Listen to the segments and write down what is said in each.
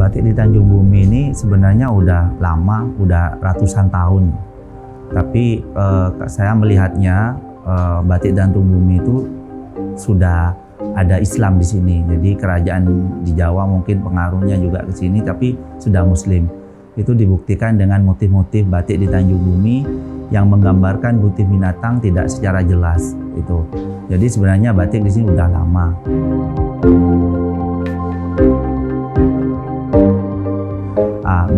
Batik di Tanjung Bumi ini sebenarnya udah lama, udah ratusan tahun. Tapi saya melihatnya batik Tanjung Bumi itu sudah ada Islam di sini. Jadi kerajaan di Jawa mungkin pengaruhnya juga ke sini, tapi sudah Muslim. Itu dibuktikan dengan motif-motif batik di Tanjung Bumi yang menggambarkan motif binatang tidak secara jelas. Itu. Jadi sebenarnya batik di sini udah lama.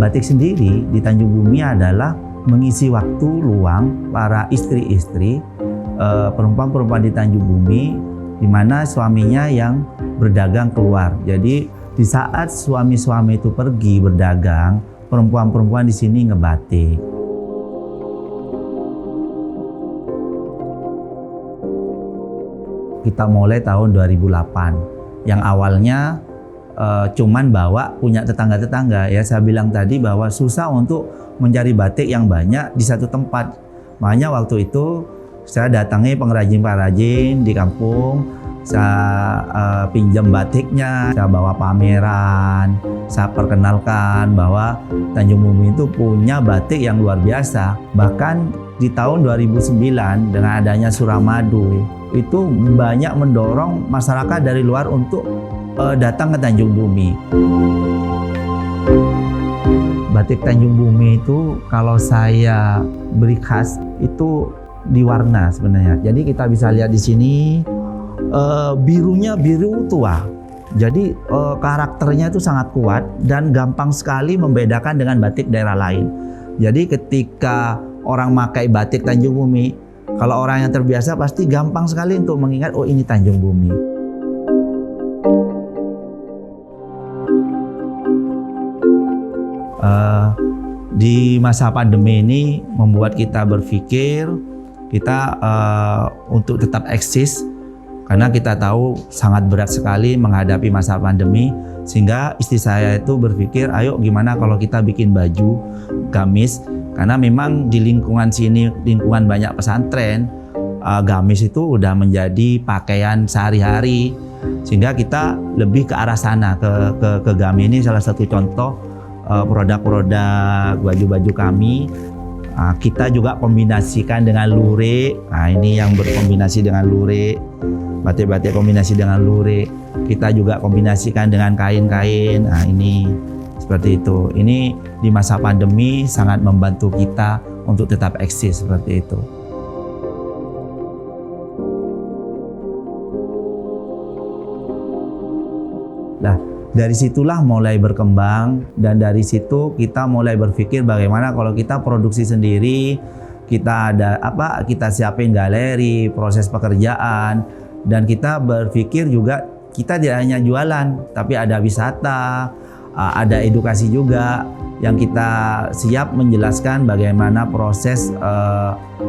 Batik sendiri di Tanjung Bumi adalah mengisi waktu luang para istri-istri perempuan-perempuan di Tanjung Bumi, di mana suaminya yang berdagang keluar. Jadi di saat suami-suami itu pergi berdagang, perempuan-perempuan di sini ngebatik. Kita mulai tahun 2008, yang awalnya cuman bawa punya tetangga-tetangga. Ya, saya bilang tadi bahwa susah untuk mencari batik yang banyak di satu tempat. Makanya waktu itu saya datangi pengrajin-pengrajin di kampung, saya pinjam batiknya, saya bawa pameran, saya perkenalkan bahwa Tanjung Bumi itu punya batik yang luar biasa. Bahkan di tahun 2009 dengan adanya Suramadu, itu banyak mendorong masyarakat dari luar untuk datang ke Tanjung Bumi. Batik Tanjung Bumi itu kalau saya beri khas itu di warna sebenarnya. Jadi kita bisa lihat di sini birunya biru tua. Jadi karakternya itu sangat kuat dan gampang sekali membedakan dengan batik daerah lain. Jadi ketika orang pakai batik Tanjung Bumi, kalau orang yang terbiasa pasti gampang sekali untuk mengingat, oh ini Tanjung Bumi. Di masa pandemi ini membuat kita berpikir kita untuk tetap eksis, karena kita tahu sangat berat sekali menghadapi masa pandemi, sehingga istri saya itu berpikir, ayo gimana kalau kita bikin baju gamis, karena memang di lingkungan sini, lingkungan banyak pesantren, gamis itu udah menjadi pakaian sehari-hari, sehingga kita lebih ke arah sana, ke gamis. Ini salah satu contoh produk-produk baju-baju kami. Kita juga kombinasikan dengan lurik. Nah, ini yang berkombinasi dengan lurik, batik-batik kombinasi dengan lurik. Kita juga kombinasikan dengan kain-kain. Nah, ini seperti itu. Ini di masa pandemi sangat membantu kita untuk tetap eksis seperti itu. Nah, dari situlah mulai berkembang, dan dari situ kita mulai berpikir bagaimana kalau kita produksi sendiri, kita ada kita siapin galeri, proses pekerjaan, dan kita berpikir juga kita tidak hanya jualan, tapi ada wisata, ada edukasi juga yang kita siap menjelaskan bagaimana proses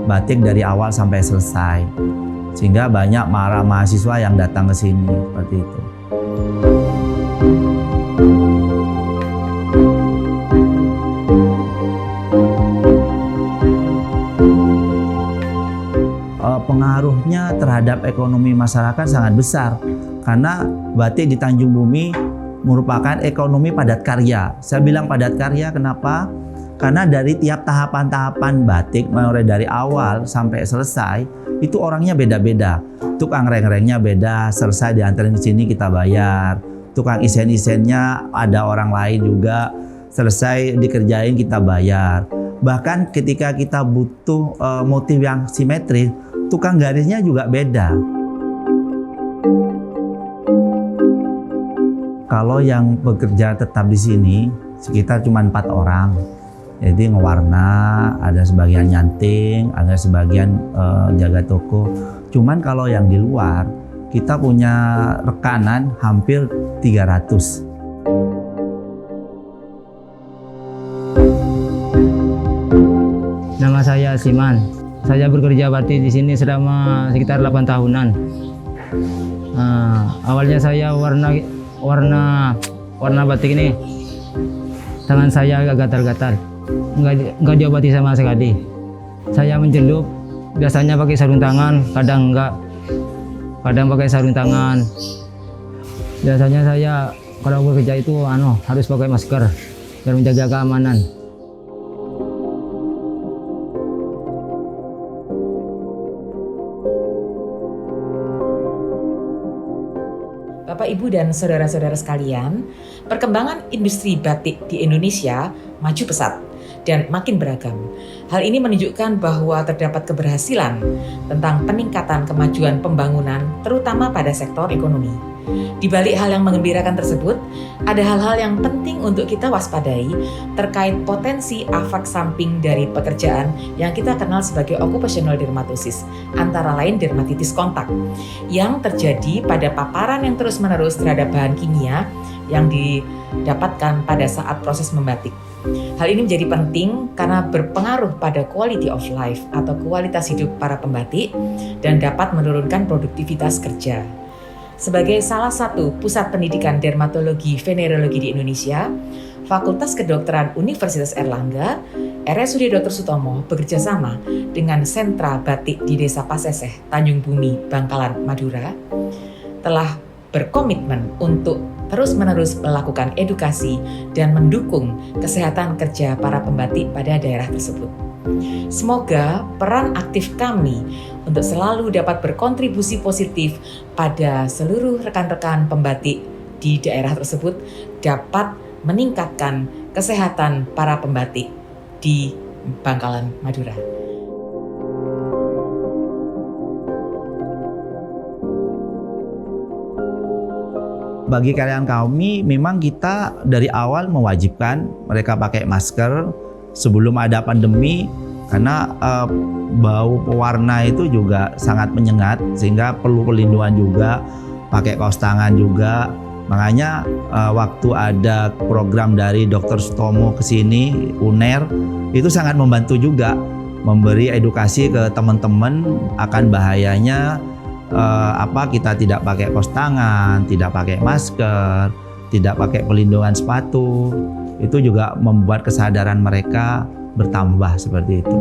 batik dari awal sampai selesai, sehingga banyak mahasiswa yang datang ke sini seperti itu. Pengaruhnya terhadap ekonomi masyarakat sangat besar, karena batik di Tanjung Bumi merupakan ekonomi padat karya. Saya bilang padat karya kenapa? Karena dari tiap tahapan-tahapan batik, mulai dari awal sampai selesai, itu orangnya beda-beda. Tukang reng-rengnya beda, selesai diantarin ke sini kita bayar. Tukang isen-isennya ada orang lain juga, selesai dikerjain kita bayar. Bahkan ketika kita butuh motif yang simetris, tukang garisnya juga beda. Kalau yang bekerja tetap di sini sekitar cuma 4 orang. Jadi ngewarna, ada sebagian nyanting, ada sebagian jaga toko. Cuman kalau yang di luar, kita punya rekanan hampir 300. Nama saya Siman. Saya bekerja batik di sini selama sekitar 8 tahunan. Awalnya saya warna batik ini, tangan saya agak gatal-gatal, nggak diobati sama sekali. Saya mencelup, biasanya pakai sarung tangan, kadang enggak, kadang pakai sarung tangan. Biasanya saya kalau bekerja itu harus pakai masker biar menjaga keamanan. Bapak, Ibu, dan saudara-saudara sekalian, perkembangan industri batik di Indonesia maju pesat dan makin beragam. Hal ini menunjukkan bahwa terdapat keberhasilan tentang peningkatan kemajuan pembangunan, terutama pada sektor ekonomi. Di balik hal yang menggembirakan tersebut, ada hal-hal yang penting untuk kita waspadai terkait potensi efek samping dari pekerjaan yang kita kenal sebagai occupational dermatosis, antara lain dermatitis kontak, yang terjadi pada paparan yang terus-menerus terhadap bahan kimia yang didapatkan pada saat proses membatik. Hal ini menjadi penting karena berpengaruh pada quality of life atau kualitas hidup para pembatik dan dapat menurunkan produktivitas kerja. Sebagai salah satu pusat pendidikan dermatologi venerologi di Indonesia, Fakultas Kedokteran Universitas Airlangga, RSUD Dr. Sutomo bekerjasama dengan Sentra Batik di Desa Paseseh, Tanjung Bumi, Bangkalan, Madura, telah berkomitmen untuk terus-menerus melakukan edukasi dan mendukung kesehatan kerja para pembatik pada daerah tersebut. Semoga peran aktif kami untuk selalu dapat berkontribusi positif pada seluruh rekan-rekan pembatik di daerah tersebut dapat meningkatkan kesehatan para pembatik di Bangkalan, Madura. Bagi karyawan kami, memang kita dari awal mewajibkan mereka pakai masker sebelum ada pandemi, karena bau pewarna itu juga sangat menyengat, sehingga perlu perlindungan juga, pakai kaos tangan juga. Makanya waktu ada program dari Dr. Sutomo ke sini, UNER, itu sangat membantu juga, memberi edukasi ke teman-teman akan bahayanya kita tidak pakai kaos tangan, tidak pakai masker, tidak pakai pelindungan sepatu. Itu juga membuat kesadaran mereka bertambah seperti itu.